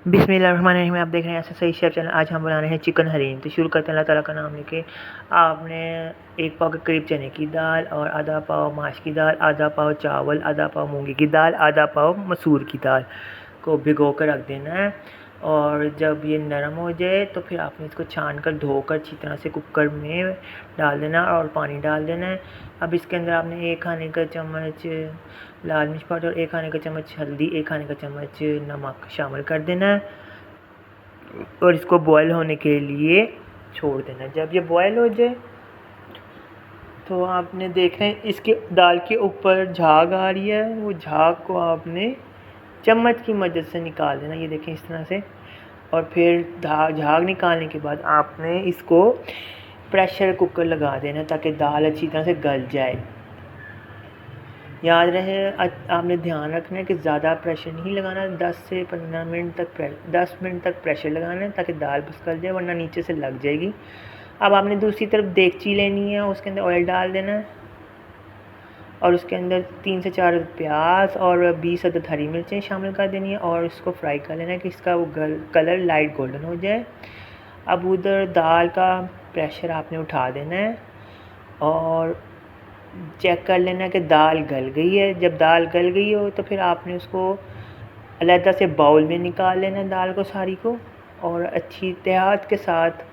बिस्मिल्लाहिर्रहमानिर्रहीम। आप देख रहे हैं ऐसा सही शेफ चैनल। आज हम बना रहे हैं चिकन हलीम। तो शुरू करते हैं अल्लाह ताला का नाम लेके। आपने 1 पाव के करीब चने की दाल और आधा पाव माश की दाल, आधा पाव चावल, आधा पाव मूंगी की दाल, आधा पाव मसूर की दाल को भिगो कर रख देना है। और जब ये नरम हो जाए तो फिर आपने इसको छान कर धोकर अच्छी तरह से कुकर में डाल देना और पानी डाल देना है। अब इसके अंदर आपने 1 खाने का चम्मच लाल मिर्च पाउडर, 1 खाने का चम्मच हल्दी, 1 खाने का चम्मच नमक शामिल कर देना है और इसको बॉयल होने के लिए छोड़ देना है। जब ये बॉयल हो जाए तो आपने देखें इसके दाल के ऊपर झाग आ रही है, वो झाग को आपने चम्मच की मदद से निकाल देना। ये देखें इस तरह से। और फिर झाग निकालने के बाद आपने इसको प्रेशर कुकर लगा देना ताकि दाल अच्छी तरह से गल जाए। याद रहे आपने ध्यान रखना है कि ज़्यादा प्रेशर नहीं लगाना, 10 से 15 मिनट तक 10 मिनट तक प्रेशर लगाना है ताकि दाल बस गल जाए, वरना नीचे से लग जाएगी। अब आपने दूसरी तरफ देगची लेनी है, उसके अंदर ऑयल डाल देना है और उसके अंदर 3 से 4 प्याज और 20 अदद हरी मिर्चें शामिल कर देनी है और इसको फ्राई कर लेना है कि इसका वो कलर लाइट गोल्डन हो जाए। अब उधर दाल का प्रेशर आपने उठा देना है और चेक कर लेना कि दाल गल गई है। जब दाल गल गई हो तो फिर आपने उसको अलहदा से बाउल में निकाल लेना है दाल को सारी को, और अच्छी एहतियात के साथ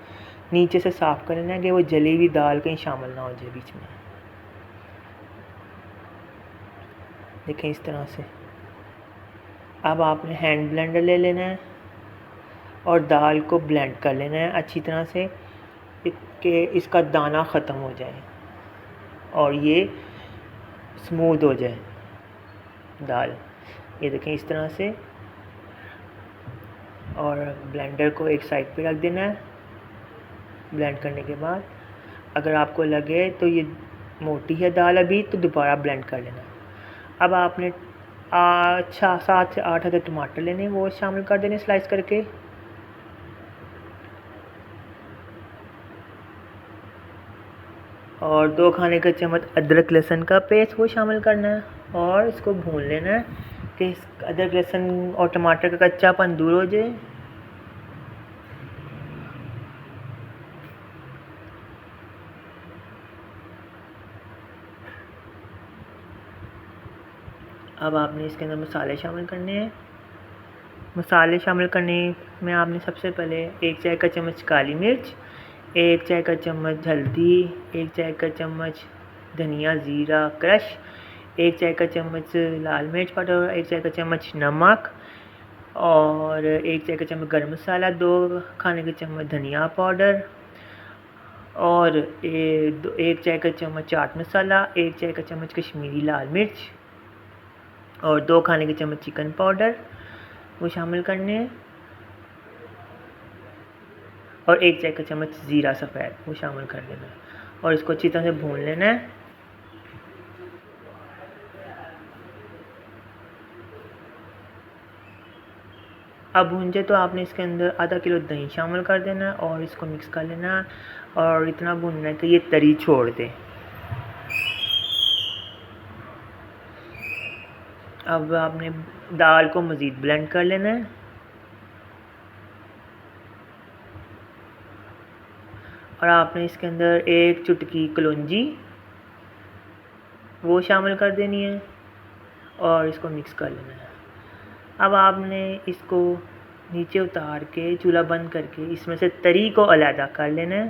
नीचे से साफ़ कर लेना है कि वो जली हुई दाल कहीं शामिल ना हो जाए बीच में। देखें इस तरह से। अब आपने हैंड ब्लेंडर ले लेना है और दाल को ब्लेंड कर लेना है अच्छी तरह से कि इसका दाना ख़त्म हो जाए और ये स्मूथ हो जाए दाल। ये देखें इस तरह से। और ब्लेंडर को एक साइड पे रख देना है। ब्लेंड करने के बाद अगर आपको लगे तो ये मोटी है दाल अभी, तो दोबारा ब्लेंड कर लेना। अब आपने 7 से 8 अदद टमाटर लेने, वो शामिल कर देने स्लाइस करके। और 2 खाने का चम्मच अदरक लहसुन का पेस्ट वो शामिल करना है और इसको भून लेना है कि अदरक लहसुन और टमाटर का कच्चापन दूर हो जाए। अब आपने इसके अंदर मसाले शामिल करने हैं। मसाले शामिल करने में आपने सबसे पहले 1 चाय का चम्मच काली मिर्च, 1 चाय का चम्मच हल्दी, 1 चाय का चम्मच धनिया ज़ीरा क्रश, 1 चाय का चम्मच लाल मिर्च पाउडर, 1 चाय का चम्मच नमक और 1 चाय का चम्मच गरम मसाला, 2 खाने के चम्मच धनिया पाउडर और 1 चाय का चम्मच चाट मसाला, 1 चाय का चम्मच कश्मीरी लाल मिर्च और 2 खाने के चम्मच चिकन पाउडर वो शामिल करने हैं और 1 चाय का चम्मच ज़ीरा सफ़ेद वो शामिल कर देना है और इसको अच्छी तरह से भून लेना है। अब भून जाए तो आपने इसके अंदर आधा किलो दही शामिल कर देना है और इसको मिक्स कर लेना है और इतना भूनना है कि ये तरी छोड़ दे। अब आपने दाल को मज़ीद ब्लेंड कर लेना है और आपने इसके अंदर 1 चुटकी कलौंजी वो शामिल कर देनी है और इसको मिक्स कर लेना है। अब आपने इसको नीचे उतार के चूल्हा बंद करके इसमें से तरी को अलहदा कर लेना है,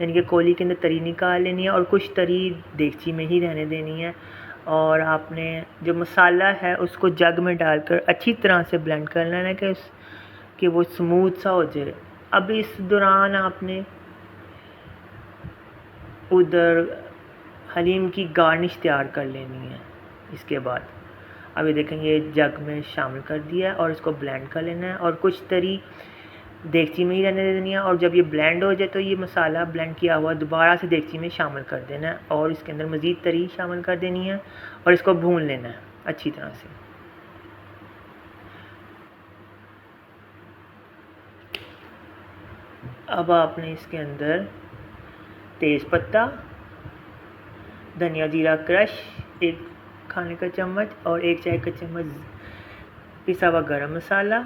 यानी कि कोली के अंदर तरी निकाल लेनी है और कुछ तरी देगची में ही रहने देनी है। और आपने जो मसाला है उसको जग में डालकर अच्छी तरह से ब्लेंड कर लेना है कि वो स्मूथ सा हो जाए। अब इस दौरान आपने उधर हलीम की गार्निश तैयार कर लेनी है। इसके बाद अभी देखें ये जग में शामिल कर दिया है और इसको ब्लेंड कर लेना है और कुछ तरी देगची में ही रहने देनी है। और जब ये ब्लेंड हो जाए तो ये मसाला ब्लेंड किया हुआ दोबारा से देगची में शामिल कर देना है और इसके अंदर मज़ीद तरी शामिल कर देनी है और इसको भून लेना है अच्छी तरह से। अब आपने इसके अंदर तेज़ पत्ता, धनिया जीरा क्रश 1 खाने का चम्मच और 1 चाय का चम्मच पिसा हुआ गरम मसाला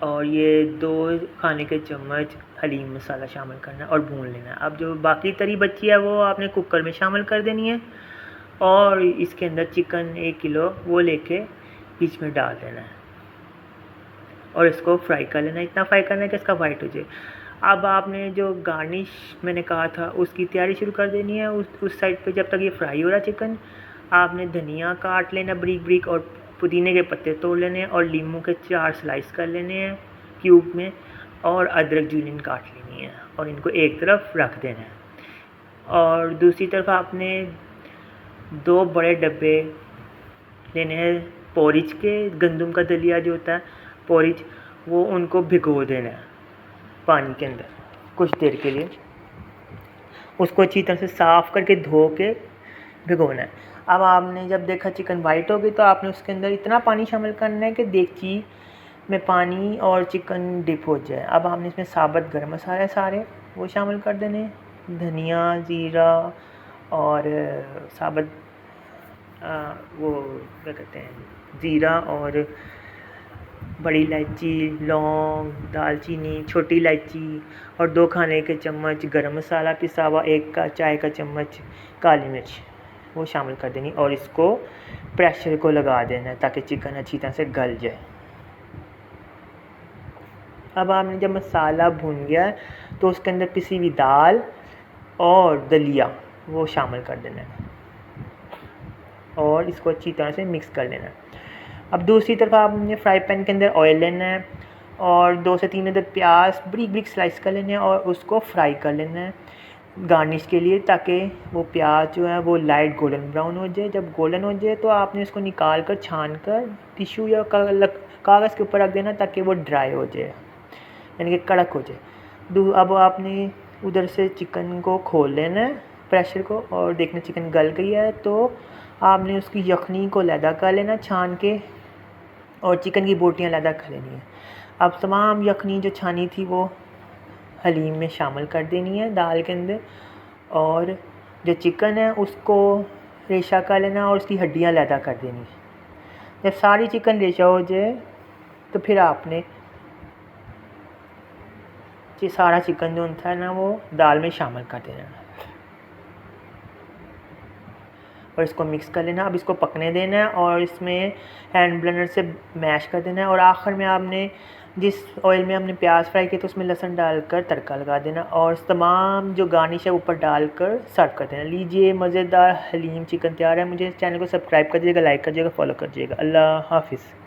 और ये 2 खाने के चम्मच हलीम मसाला शामिल करना है और भून लेना है। अब जो बाकी तरी बची है वो आपने कुकर में शामिल कर देनी है और इसके अंदर चिकन 1 किलो वो लेके बीच में डाल देना है और इसको फ्राई कर लेना है। इतना फ्राई करना है कि इसका वाइट हो जाए। अब आपने जो गार्निश मैंने कहा था उसकी तैयारी शुरू कर देनी है। उस साइड पे जब तक ये फ्राई हो रहा है चिकन, आपने धनिया काट लेना ब्रीक ब्रीक और पुदीने के पत्ते तोड़ लेने हैं और लीमू के 4 स्लाइस कर लेने हैं क्यूब में और अदरक जूलियन काट लेनी है और इनको एक तरफ रख देना है। और दूसरी तरफ आपने 2 बड़े डब्बे लेने हैं पोरिज के, गंदम का दलिया जो होता है पोरिज, वो उनको भिगो देना है पानी के अंदर कुछ देर के लिए। उसको अच्छी तरह से साफ़ करके धो के भिगोना है। अब आपने जब देखा चिकन वाइट हो गई तो आपने उसके अंदर इतना पानी शामिल करना है कि देगची में पानी और चिकन डिप हो जाए। अब आपने इसमें साबुत गरम मसाले सारे वो शामिल कर देने, धनिया, ज़ीरा और साबुत वो क्या कहते हैं, ज़ीरा और बड़ी इलायची, लौंग, दालचीनी, छोटी इलायची और 2 खाने के चम्मच गरम मसाला पिसा हुआ, 1 चाय का चम्मच काली मिर्च वो शामिल कर देनी और इसको प्रेशर को लगा देना है ताकि चिकन अच्छी तरह से गल जाए। अब आपने जब मसाला भुन गया तो उसके अंदर पिसी हुई दाल और दलिया वो शामिल कर देना है और इसको अच्छी तरह से मिक्स कर लेना है। अब दूसरी तरफ आपने फ्राई पैन के अंदर ऑयल लेना है और 2 से 3 अदर प्याज ब्रीक ब्रीक स्लाइस कर लेने हैं और उसको फ्राई कर लेना है गार्निश के लिए, ताकि वो प्याज जो है वो लाइट गोल्डन ब्राउन हो जाए। जब गोल्डन हो जाए तो आपने इसको निकाल कर छान कर टिश्यू या कागज़ के ऊपर रख देना ताकि वो ड्राई हो जाए, यानी कि कड़क हो जाए। अब आपने उधर से चिकन को खोल लेना है प्रेशर को और देखना चिकन गल गई है तो आपने उसकी यखनी को लैदा कर लेना छान के और चिकन की बोटियाँ लैदा कर लेनी है। अब तमाम यखनी जो छानी थी वो हलीम में शामिल कर देनी है दाल के अंदर और जो चिकन है उसको रेशा कर लेना और उसकी हड्डियाँ लैदा कर देनी है। जब सारी चिकन रेशा हो जाए तो फिर आपने सारा चिकन जो था ना वो दाल में शामिल कर देना और इसको मिक्स कर लेना। अब इसको पकने देना है और इसमें हैंड ब्लेंडर से मैश कर देना है और आखिर में आपने जिस ऑयल में हमने प्याज फ्राई किया तो उसमें लहसुन डालकर तड़का लगा देना और तमाम जो गार्निश है ऊपर डालकर सर्व कर देना। लीजिए, मज़ेदार हलीम चिकन तैयार है। मुझे चैनल को सब्सक्राइब कर दीजिएगा, लाइक कर दीजिएगा, फॉलो कर दीजिएगा। अल्लाह हाफिज़।